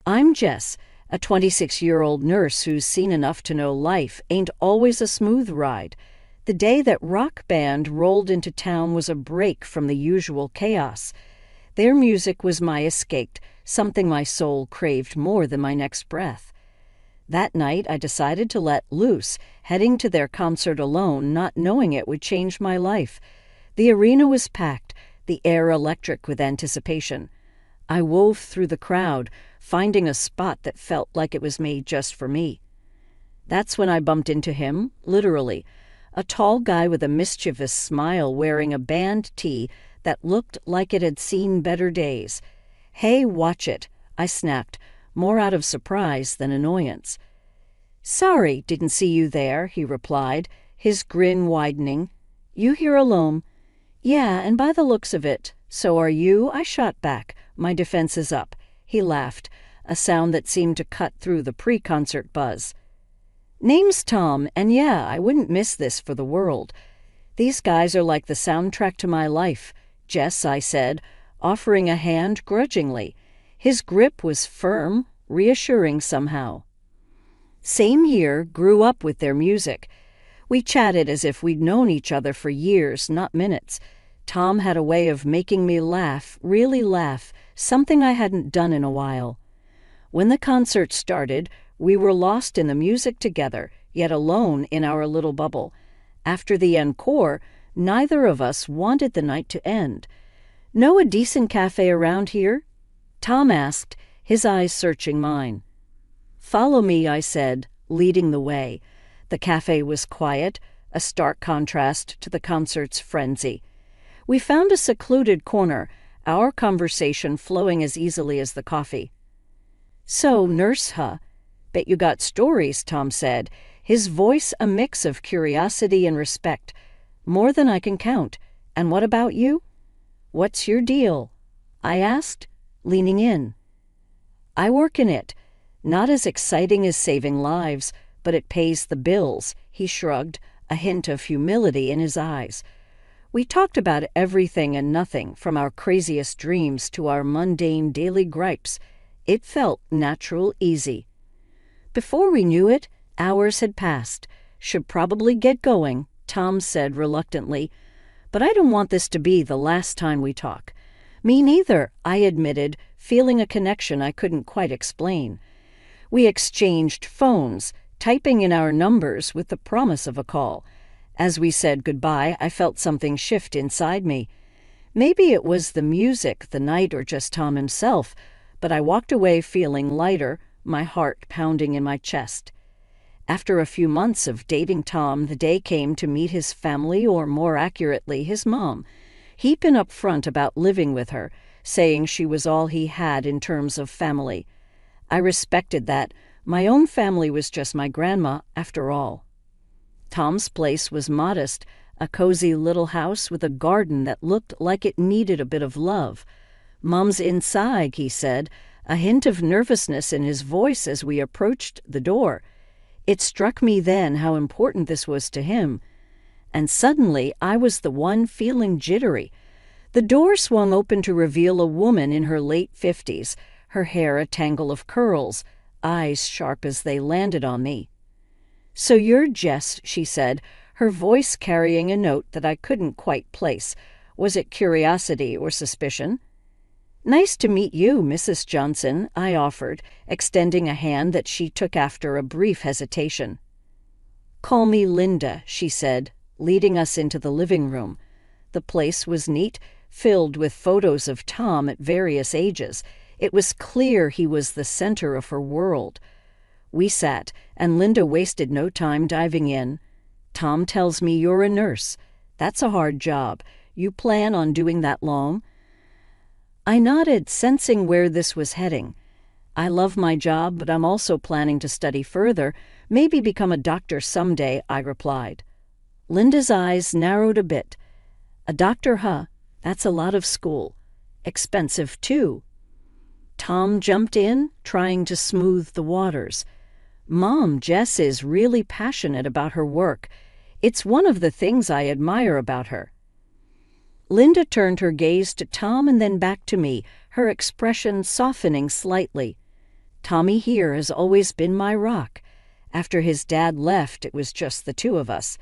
I'm Jess, a 26-year-old nurse who's seen enough to know life ain't always a smooth ride. The day that rock band rolled into town was a break from the usual chaos. Their music was my escape, something my soul craved more than my next breath. That night I decided to let loose, heading to their concert alone, not knowing it would change my life. The arena was packed, the air electric with anticipation. I wove through the crowd, finding a spot that felt like it was made just for me. That's when I bumped into him, literally. A tall guy with a mischievous smile wearing a band tee that looked like it had seen better days. "Hey, watch it," I snapped, more out of surprise than annoyance. "Sorry, didn't see you there," he replied, his grin widening. "You here alone?" "Yeah, and by the looks of it, so are you," I shot back, my defenses up. He laughed, a sound that seemed to cut through the pre-concert buzz. "Name's Tom, and yeah, I wouldn't miss this for the world. These guys are like the soundtrack to my life, Jess," I said, offering a hand grudgingly. His grip was firm, reassuring somehow. "Same here, grew up with their music." We chatted as if we'd known each other for years, not minutes. Tom had a way of making me laugh, really laugh, something I hadn't done in a while. When the concert started, we were lost in the music together, yet alone in our little bubble. After the encore, neither of us wanted the night to end. "Know a decent cafe around here?" Tom asked, his eyes searching mine. "Follow me," I said, leading the way. The cafe was quiet, a stark contrast to the concert's frenzy. We found a secluded corner, our conversation flowing as easily as the coffee. "So, nurse, huh? Bet you got stories," Tom said, his voice a mix of curiosity and respect. "More than I can count. And what about you?" "What's your deal?" I asked, leaning in. "I work in it. Not as exciting as saving lives, but it pays the bills," he shrugged, a hint of humility in his eyes. We talked about everything and nothing, from our craziest dreams to our mundane daily gripes. It felt natural, easy. Before we knew it, hours had passed. "Should probably get going," Tom said reluctantly. "But I don't want this to be the last time we talk." "Me neither," I admitted, feeling a connection I couldn't quite explain. We exchanged phones, typing in our numbers with the promise of a call. As we said goodbye, I felt something shift inside me. Maybe it was the music, the night, or just Tom himself, but I walked away feeling lighter, my heart pounding in my chest. After a few months of dating Tom, the day came to meet his family, or more accurately, his mom. He'd been upfront about living with her, saying she was all he had in terms of family. I respected that. My own family was just my grandma, after all. Tom's place was modest, a cozy little house with a garden that looked like it needed a bit of love. "Mom's inside," he said, a hint of nervousness in his voice as we approached the door. It struck me then how important this was to him. And suddenly I was the one feeling jittery. The door swung open to reveal a woman in her late 50s, her hair a tangle of curls, eyes sharp as they landed on me. "So you're Jess," she said, her voice carrying a note that I couldn't quite place. Was it curiosity or suspicion? "Nice to meet you, Mrs. Johnson," I offered, extending a hand that she took after a brief hesitation. "Call me Linda," she said, leading us into the living room. The place was neat, filled with photos of Tom at various ages. It was clear he was the center of her world. We sat, and Linda wasted no time diving in. "Tom tells me you're a nurse. That's a hard job. You plan on doing that long?" I nodded, sensing where this was heading. "I love my job, but I'm also planning to study further, maybe become a doctor someday," I replied. Linda's eyes narrowed a bit. "A doctor, huh? That's a lot of school. Expensive, too." Tom jumped in, trying to smooth the waters. "Mom, Jess is really passionate about her work. It's one of the things I admire about her." Linda turned her gaze to Tom and then back to me, her expression softening slightly. Tommy here has always been my rock. After his dad left, it was just the two of us.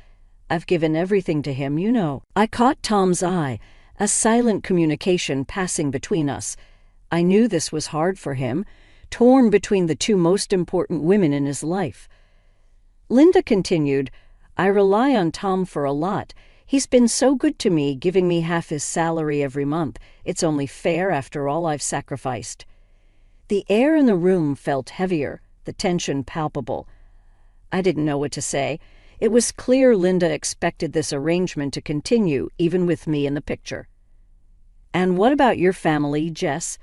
I've given everything to him, you know." I caught Tom's eye, a silent communication passing between us. I knew this was hard for him, torn between the two most important women in his life. Linda continued, "I rely on Tom for a lot. He's been so good to me, giving me half his salary every month. It's only fair after all I've sacrificed." The air in the room felt heavier, the tension palpable. I didn't know what to say. It was clear Linda expected this arrangement to continue, even with me in the picture. "And what about your family, Jess?"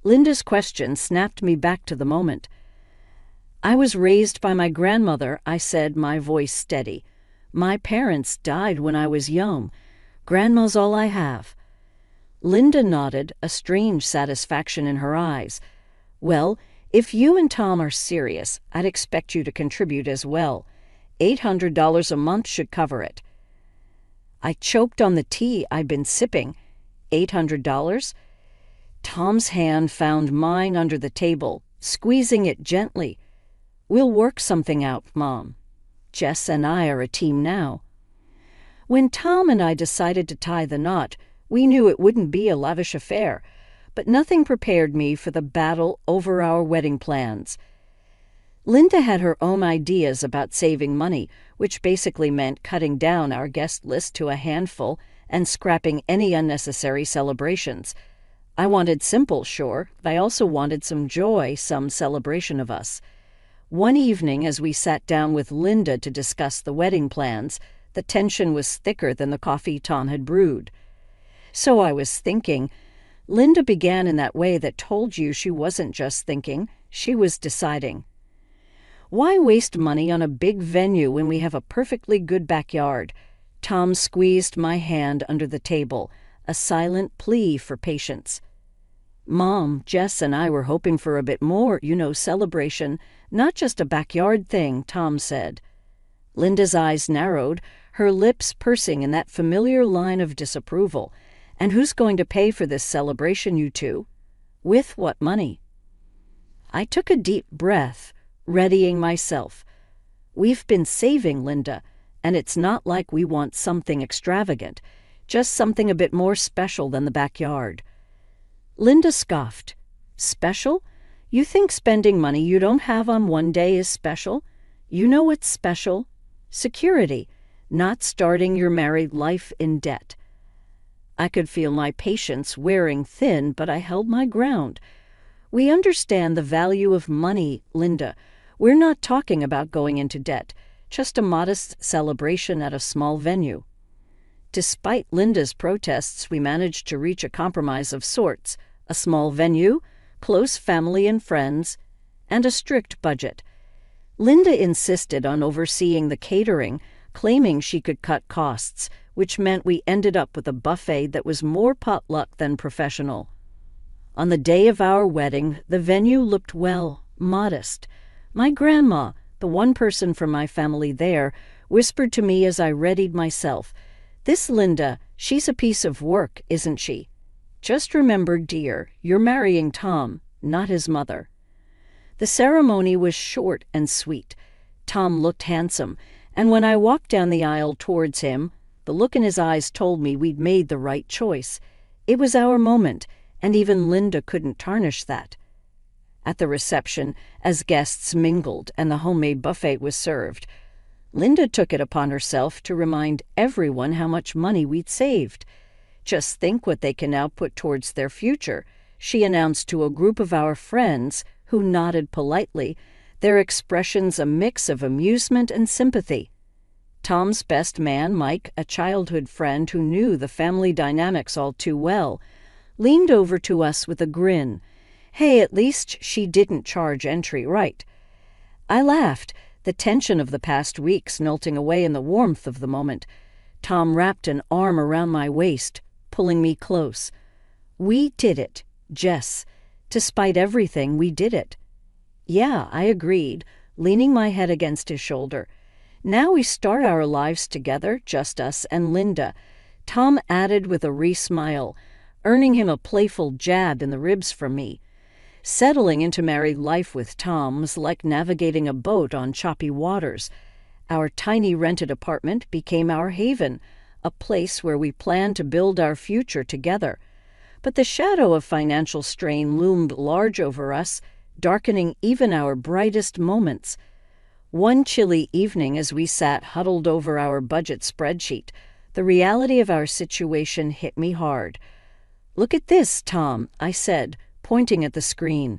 Linda's question snapped me back to the moment. "I was raised by my grandmother," I said, my voice steady. "My parents died when I was young. Grandma's all I have." Linda nodded, a strange satisfaction in her eyes. "Well, if you and Tom are serious, I'd expect you to contribute as well. $800 a month should cover it." I choked on the tea I'd been sipping. $800? Tom's hand found mine under the table, squeezing it gently. "We'll work something out, Mom. Jess and I are a team now." When Tom and I decided to tie the knot, we knew it wouldn't be a lavish affair, but nothing prepared me for the battle over our wedding plans. Linda had her own ideas about saving money, which basically meant cutting down our guest list to a handful and scrapping any unnecessary celebrations. I wanted simple, sure, but I also wanted some joy, some celebration of us. One evening, as we sat down with Linda to discuss the wedding plans, the tension was thicker than the coffee Tom had brewed. "So I was thinking," Linda began in that way that told you she wasn't just thinking, she was deciding. "Why waste money on a big venue when we have a perfectly good backyard?" Tom squeezed my hand under the table, a silent plea for patience. "Mom, Jess and I were hoping for a bit more, celebration, not just a backyard thing," Tom said. Linda's eyes narrowed, her lips pursing in that familiar line of disapproval. "And who's going to pay for this celebration, you two? With what money?" I took a deep breath, readying myself. "We've been saving, Linda, and it's not like we want something extravagant, just something a bit more special than the backyard." Linda scoffed. "Special? You think spending money you don't have on one day is special? You know what's special? Security, not starting your married life in debt." I could feel my patience wearing thin, but I held my ground. "We understand the value of money, Linda. We're not talking about going into debt, just a modest celebration at a small venue." Despite Linda's protests, we managed to reach a compromise of sorts: a small venue, close family and friends, and a strict budget. Linda insisted on overseeing the catering, claiming she could cut costs, which meant we ended up with a buffet that was more potluck than professional. On the day of our wedding, the venue looked, well, modest. My grandma, the one person from my family there, whispered to me as I readied myself, "This Linda, she's a piece of work, isn't she? Just remember, dear, you're marrying Tom, not his mother." The ceremony was short and sweet. Tom looked handsome, and when I walked down the aisle towards him, the look in his eyes told me we'd made the right choice. It was our moment, and even Linda couldn't tarnish that. At the reception, as guests mingled and the homemade buffet was served, Linda took it upon herself to remind everyone how much money we'd saved. "Just think what they can now put towards their future," she announced to a group of our friends who nodded politely, their expressions a mix of amusement and sympathy. Tom's best man, Mike, a childhood friend who knew the family dynamics all too well, leaned over to us with a grin. Hey, at least she didn't charge entry, right? I laughed, the tension of the past weeks melting away in the warmth of the moment. Tom wrapped an arm around my waist, pulling me close. "We did it, Jess. Despite everything, we did it." "Yeah," I agreed, leaning my head against his shoulder. "Now we start our lives together, just us and Linda," Tom added with a wry smile, earning him a playful jab in the ribs from me. Settling into married life with Tom was like navigating a boat on choppy waters. Our tiny rented apartment became our haven, a place where we planned to build our future together. But the shadow of financial strain loomed large over us, darkening even our brightest moments. One chilly evening, as we sat huddled over our budget spreadsheet, the reality of our situation hit me hard. "Look at this, Tom," I said, pointing at the screen.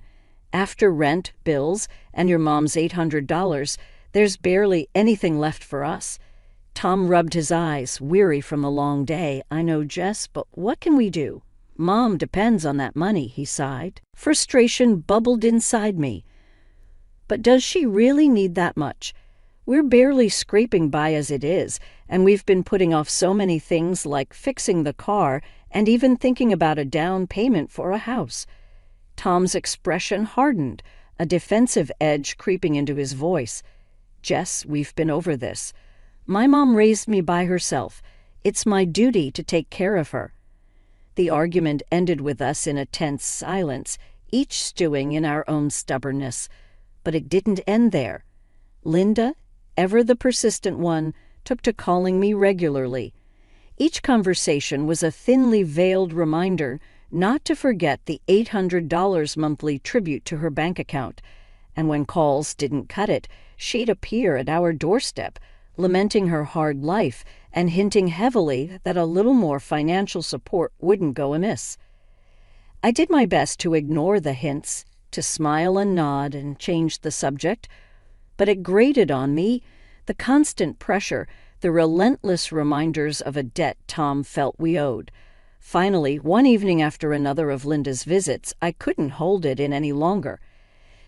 "After rent, bills, and your mom's $800, there's barely anything left for us." Tom rubbed his eyes, weary from the long day. "I know, Jess, but what can we do? Mom depends on that money," he sighed. Frustration bubbled inside me. But does she really need that much? We're barely scraping by as it is, and we've been putting off so many things like fixing the car and even thinking about a down payment for a house. Tom's expression hardened, a defensive edge creeping into his voice. "Jess, we've been over this. My mom raised me by herself. It's my duty to take care of her." The argument ended with us in a tense silence, each stewing in our own stubbornness. But it didn't end there. Linda, ever the persistent one, took to calling me regularly. Each conversation was a thinly veiled reminder not to forget the $800 monthly tribute to her bank account. And when calls didn't cut it, she'd appear at our doorstep, lamenting her hard life and hinting heavily that a little more financial support wouldn't go amiss. I did my best to ignore the hints, to smile and nod and change the subject, but it grated on me, the constant pressure, the relentless reminders of a debt Tom felt we owed. Finally, one evening after another of Linda's visits, I couldn't hold it in any longer.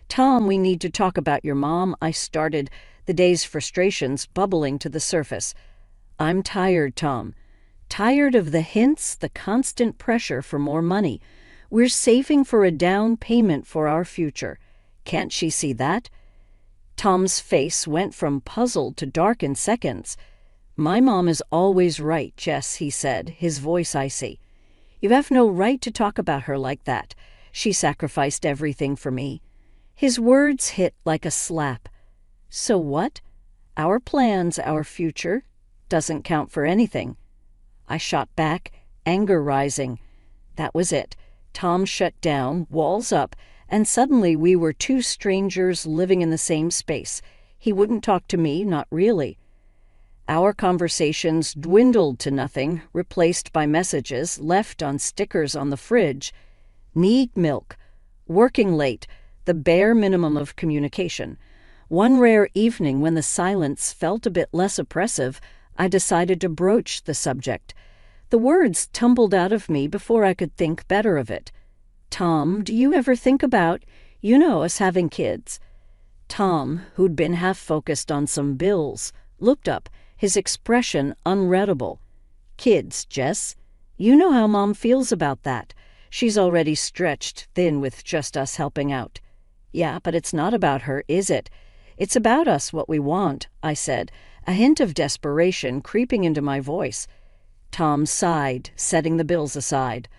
"Tom, we need to talk about your mom," I started, the day's frustrations bubbling to the surface. "I'm tired, Tom. Tired of the hints, the constant pressure for more money. We're saving for a down payment for our future. Can't she see that?" Tom's face went from puzzled to dark in seconds. "My mom is always right, Jess," he said, his voice icy. "You have no right to talk about her like that. She sacrificed everything for me." His words hit like a slap. "So what? Our plans, our future, doesn't count for anything." I shot back, anger rising. That was it. Tom shut down, walls up, and suddenly we were two strangers living in the same space. He wouldn't talk to me, not really. Our conversations dwindled to nothing, replaced by messages left on stickers on the fridge. "Need milk. Working late. The bare minimum of communication." One rare evening when the silence felt a bit less oppressive, I decided to broach the subject. The words tumbled out of me before I could think better of it. "Tom, do you ever think about, us having kids?" Tom, who'd been half focused on some bills, looked up, his expression unreadable. "Kids, Jess. You know how Mom feels about that. She's already stretched thin with just us helping out." "Yeah, but it's not about her, is it? It's about us, what we want," I said, a hint of desperation creeping into my voice. Tom sighed, setting the bills aside.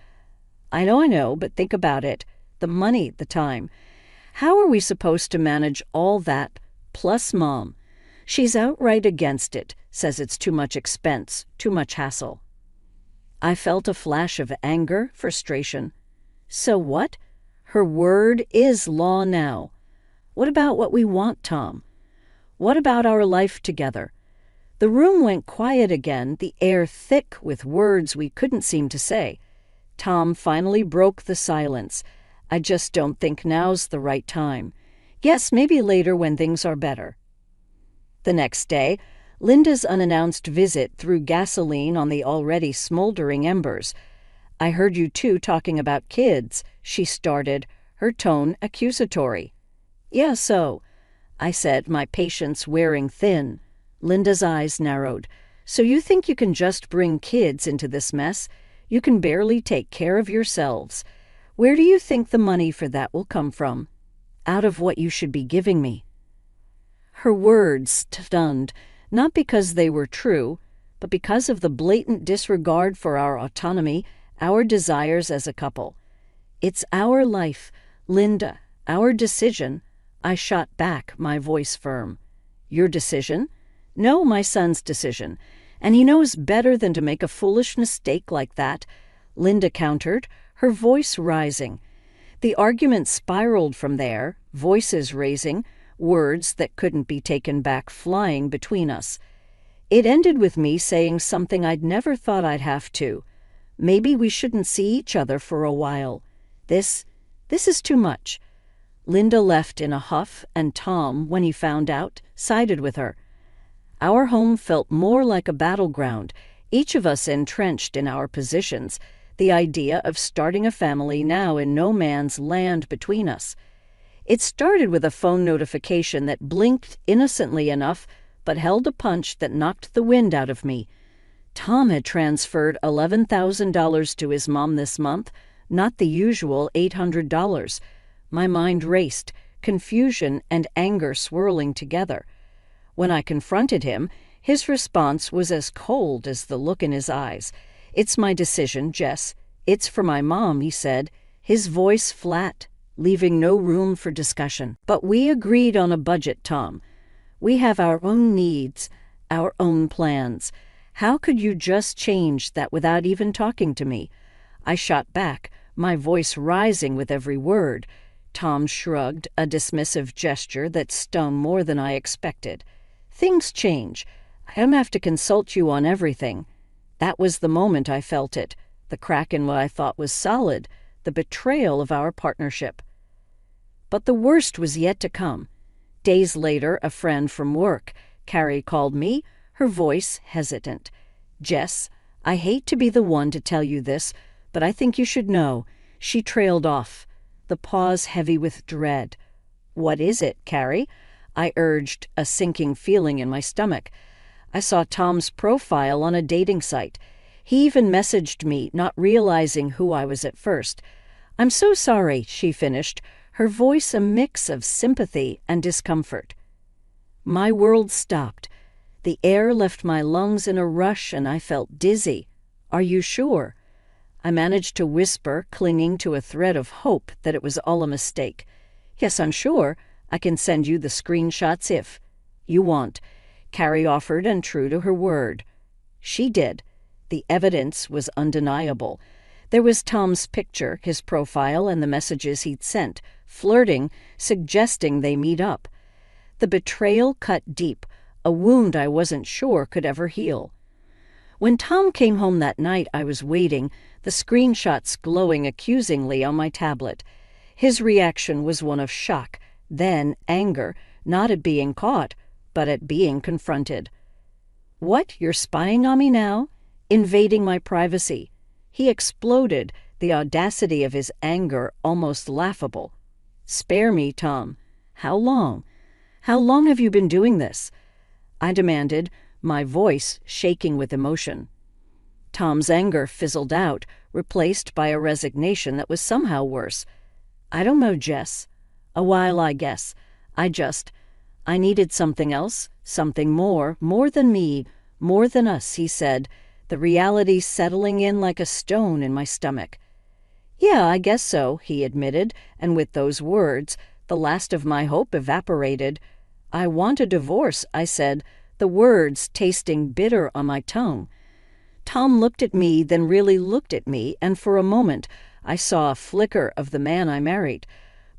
I know, but think about it. The money, the time. How are we supposed to manage all that, plus Mom? She's outright against it, says it's too much expense, too much hassle." I felt a flash of anger, frustration. So what? Her word is law now. What about what we want, Tom? What about our life together? The room went quiet again, the air thick with words we couldn't seem to say. Tom finally broke the silence. "I just don't think now's the right time. Yes, maybe later when things are better." The next day, Linda's unannounced visit threw gasoline on the already smoldering embers. "I heard you two talking about kids," she started, her tone accusatory. "Yeah, so," I said, my patience wearing thin. Linda's eyes narrowed. "So you think you can just bring kids into this mess? You can barely take care of yourselves. Where do you think the money for that will come from? Out of what you should be giving me." Her words stunned, not because they were true, but because of the blatant disregard for our autonomy, our desires as a couple. "It's our life. "Linda, our decision." I shot back, my voice firm. "Your decision?" "No, my son's decision. And he knows better than to make a foolish mistake like that," Linda countered, her voice rising. The argument spiraled from there, voices raising, words that couldn't be taken back flying between us. It ended with me saying something I'd never thought I'd have to. Maybe we shouldn't see each other for a while. This is too much. Linda left in a huff, and Tom, when he found out, sided with her. Our home felt more like a battleground, each of us entrenched in our positions, the idea of starting a family now in no man's land between us. It started with a phone notification that blinked innocently enough, but held a punch that knocked the wind out of me. Tom had transferred $11,000 to his mom this month, not the usual $800. My mind raced, confusion and anger swirling together. When I confronted him, his response was as cold as the look in his eyes. "It's my decision, Jess. It's for my mom," he said, his voice flat, leaving no room for discussion. "But we agreed on a budget, Tom. We have our own needs, our own plans. How could you just change that without even talking to me?" I shot back, my voice rising with every word. Tom shrugged, a dismissive gesture that stung more than I expected. "Things change. I don't have to consult you on everything." That was the moment I felt it, the crack in what I thought was solid, the betrayal of our partnership. But the worst was yet to come. Days later, a friend from work, Carrie, called me, her voice hesitant. "Jess, I hate to be the one to tell you this, but I think you should know." She trailed off, the pause heavy with dread. "What is it, Carrie?" I urged, a sinking feeling in my stomach. I saw Tom's profile on a dating site. He even messaged me, not realizing who I was at first. "I'm so sorry," she finished, her voice a mix of sympathy and discomfort. My world stopped. The air left my lungs in a rush and I felt dizzy. "Are you sure?" I managed to whisper, clinging to a thread of hope that it was all a mistake. "Yes, I'm sure. I can send you the screenshots if you want," Carrie offered, and true to her word. She did. The evidence was undeniable. There was Tom's picture, his profile, and the messages he'd sent, flirting, suggesting they meet up. The betrayal cut deep, a wound I wasn't sure could ever heal. When Tom came home that night, I was waiting, the screenshots glowing accusingly on my tablet. His reaction was one of shock, then anger, not at being caught, but at being confronted. "What, you're spying on me now? Invading my privacy?" He exploded, the audacity of his anger almost laughable. "Spare me, Tom. How long? How long have you been doing this?" I demanded, my voice shaking with emotion. Tom's anger fizzled out, replaced by a resignation that was somehow worse. "I don't know, Jess. A while, I guess. I needed something else, something more than me, more than us," he said, the reality settling in like a stone in my stomach. "Yeah, I guess so," he admitted, and with those words, the last of my hope evaporated. "I want a divorce," I said, the words tasting bitter on my tongue. Tom looked at me, then really looked at me, and for a moment I saw a flicker of the man I married.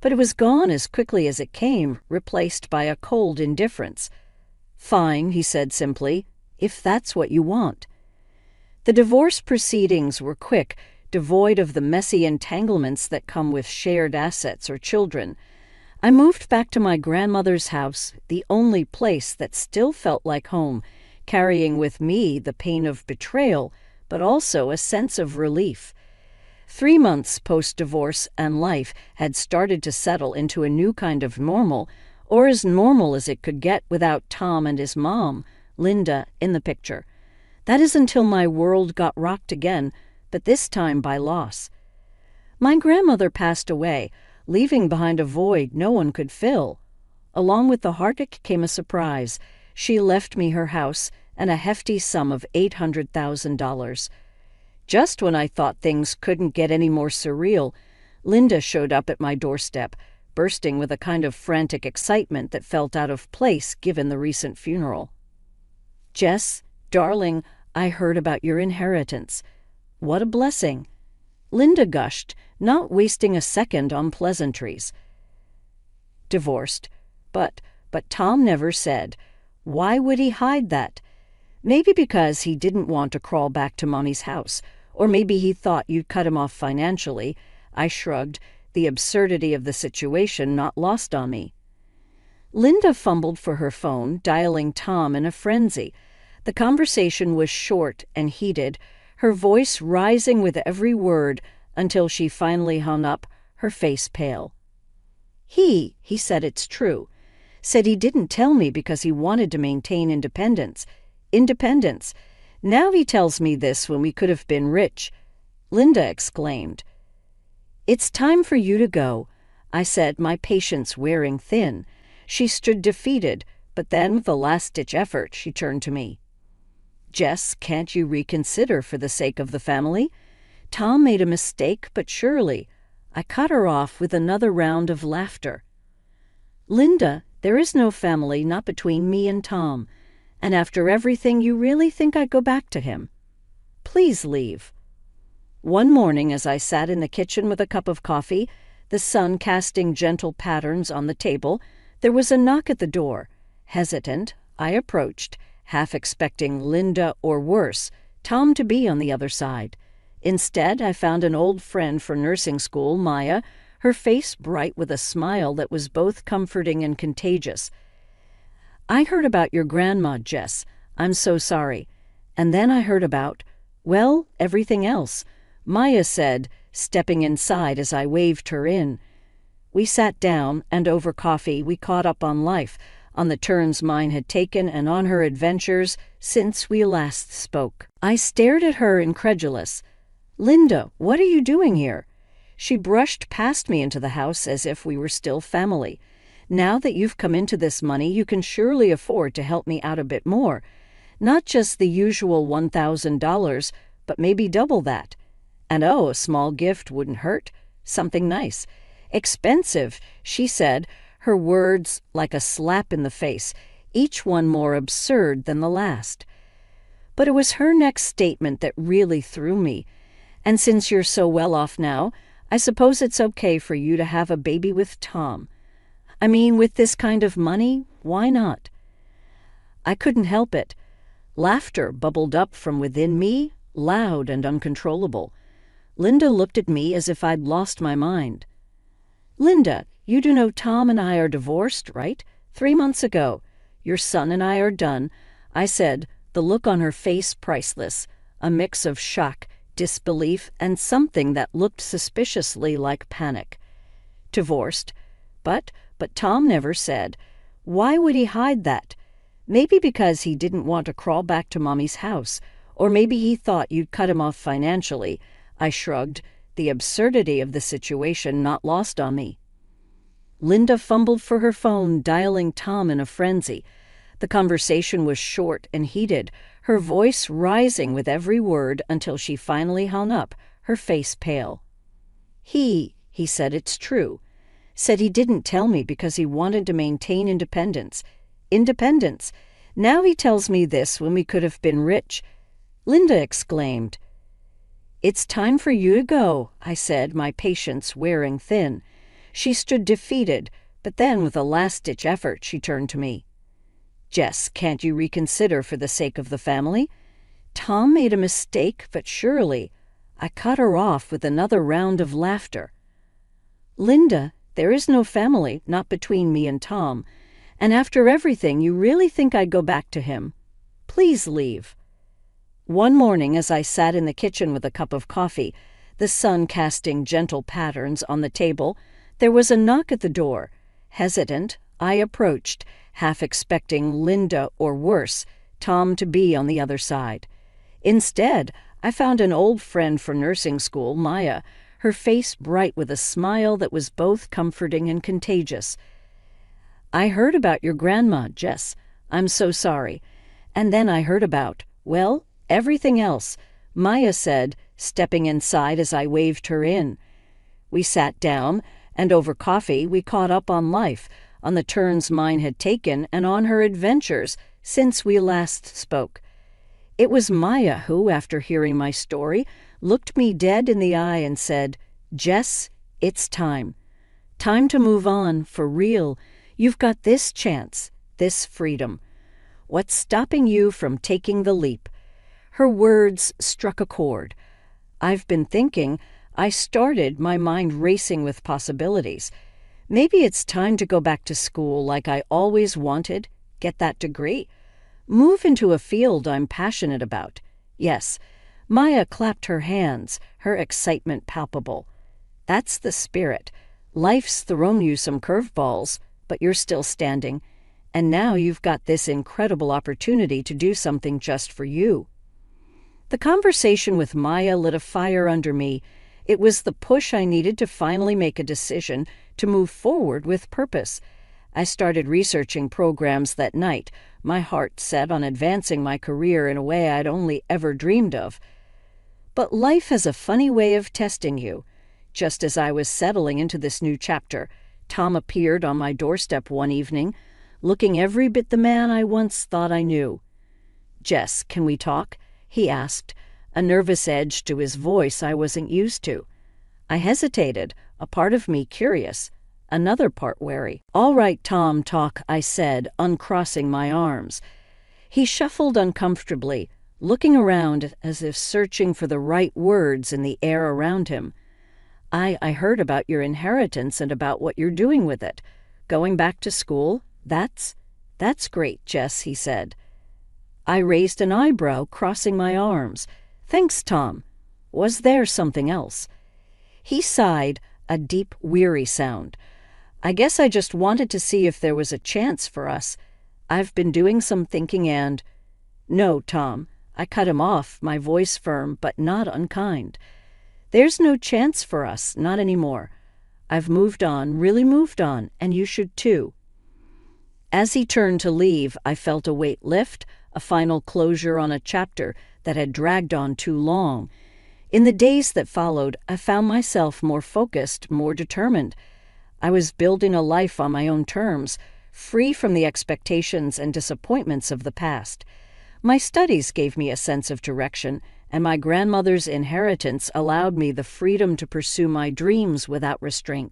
But it was gone as quickly as it came, replaced by a cold indifference. "Fine," he said simply, "if that's what you want." The divorce proceedings were quick, devoid of the messy entanglements that come with shared assets or children. I moved back to my grandmother's house, the only place that still felt like home, carrying with me the pain of betrayal, but also a sense of relief. 3 months post-divorce, and life had started to settle into a new kind of normal, or as normal as it could get without Tom and his mom, Linda, in the picture. That is until my world got rocked again, but this time by loss. My grandmother passed away, leaving behind a void no one could fill. Along with the heartache came a surprise. She left me her house and a hefty sum of $800,000. Just when I thought things couldn't get any more surreal, Linda showed up at my doorstep, bursting with a kind of frantic excitement that felt out of place given the recent funeral. "Jess, darling, I heard about your inheritance. What a blessing," Linda gushed, not wasting a second on pleasantries. "Divorced. But Tom never said. Why would he hide that? Maybe because he didn't want to crawl back to Mommy's house, or maybe he thought you'd cut him off financially." I shrugged, the absurdity of the situation not lost on me. Linda fumbled for her phone, dialing Tom in a frenzy. The conversation was short and heated, her voice rising with every word until she finally hung up, her face pale. He said it's true. Said he didn't tell me because he wanted to maintain independence. Independence. Now he tells me this when we could have been rich. Linda exclaimed. "It's time for you to go," I said, my patience wearing thin. She stood defeated, but then with a last-ditch effort, she turned to me. "Jess, can't you reconsider for the sake of the family? Tom made a mistake, but surely." I cut her off with another round of laughter. "Linda, there is no family, not between me and Tom. And after everything, you really think I'd go back to him? Please leave." One morning, as I sat in the kitchen with a cup of coffee, the sun casting gentle patterns on the table, there was a knock at the door. Hesitant, I approached, half expecting Linda or worse, Tom to be on the other side. Instead, I found an old friend from nursing school, Maya, her face bright with a smile that was both comforting and contagious. "I heard about your grandma, Jess. I'm so sorry. And then I heard about, well, everything else," Maya said, stepping inside as I waved her in. We sat down, and over coffee we caught up on life, on the turns mine had taken and on her adventures since we last spoke. I stared at her incredulous. "Linda, what are you doing here?" She brushed past me into the house as if we were still family. "Now that you've come into this money, you can surely afford to help me out a bit more. Not just the usual $1,000, but maybe double that. And oh, a small gift wouldn't hurt. Something nice. Expensive," she said, her words like a slap in the face, each one more absurd than the last. But it was her next statement that really threw me. "And since you're so well off now, I suppose it's okay for you to have a baby with Tom. I mean, with this kind of money, why not?" I couldn't help it. Laughter bubbled up from within me, loud and uncontrollable. Linda looked at me as if I'd lost my mind. "Linda, you do know Tom and I are divorced, right? 3 months ago. Your son and I are done," I said, the look on her face priceless, a mix of shock, disbelief, and something that looked suspiciously like panic. "Divorced. But Tom never said. Why would he hide that? Maybe because he didn't want to crawl back to Mommy's house, or maybe he thought you'd cut him off financially." I shrugged, the absurdity of the situation not lost on me. Linda fumbled for her phone, dialing Tom in a frenzy. The conversation was short and heated, her voice rising with every word until she finally hung up, her face pale. He said it's true. Said he didn't tell me because he wanted to maintain independence. Independence. Now he tells me this when we could have been rich. Linda exclaimed. "It's time for you to go," I said, my patience wearing thin. She stood defeated, but then with a last-ditch effort she turned to me. "Jess, can't you reconsider for the sake of the family? Tom made a mistake, but surely—" I cut her off with another round of laughter. "Linda, there is no family, not between me and Tom. And after everything, you really think I'd go back to him? Please leave." One morning, as I sat in the kitchen with a cup of coffee, the sun casting gentle patterns on the table, there was a knock at the door. Hesitant, I approached, half expecting Linda or worse, Tom to be on the other side. Instead, I found an old friend from nursing school, Maya, her face bright with a smile that was both comforting and contagious. "I heard about your grandma, Jess. I'm so sorry. And then I heard about, well, everything else," Maya said, stepping inside as I waved her in. We sat down, and over coffee we caught up on life, on the turns mine had taken, and on her adventures since we last spoke. It was Maya who, after hearing my story, looked me dead in the eye and said, "Jess, it's time. Time to move on, for real. You've got this chance, this freedom. What's stopping you from taking the leap?" Her words struck a chord. I've been thinking. I started, my mind racing with possibilities. Maybe it's time to go back to school like I always wanted, get that degree. Move into a field I'm passionate about. Yes, Maya clapped her hands, her excitement palpable. That's the spirit. Life's thrown you some curveballs, but you're still standing. And now you've got this incredible opportunity to do something just for you. The conversation with Maya lit a fire under me. It was the push I needed to finally make a decision to move forward with purpose. I started researching programs that night, my heart set on advancing my career in a way I'd only ever dreamed of. But life has a funny way of testing you. Just as I was settling into this new chapter, Tom appeared on my doorstep one evening, looking every bit the man I once thought I knew. "Jess, can we talk?" he asked, a nervous edge to his voice I wasn't used to. I hesitated, a part of me curious, another part wary. "All right, Tom, talk," I said, uncrossing my arms. He shuffled uncomfortably, looking around as if searching for the right words in the air around him. I heard about your inheritance and about what you're doing with it. Going back to school? That's great, Jess," he said. I raised an eyebrow, crossing my arms. "Thanks, Tom. Was there something else?" He sighed, a deep, weary sound. "I guess I just wanted to see if there was a chance for us. I've been doing some thinking and—" "No, Tom," I cut him off, my voice firm but not unkind. "There's no chance for us, not anymore. I've moved on, really moved on, and you should too." As he turned to leave, I felt a weight lift, a final closure on a chapter that had dragged on too long. In the days that followed, I found myself more focused, more determined. I was building a life on my own terms, free from the expectations and disappointments of the past. My studies gave me a sense of direction, and my grandmother's inheritance allowed me the freedom to pursue my dreams without restraint.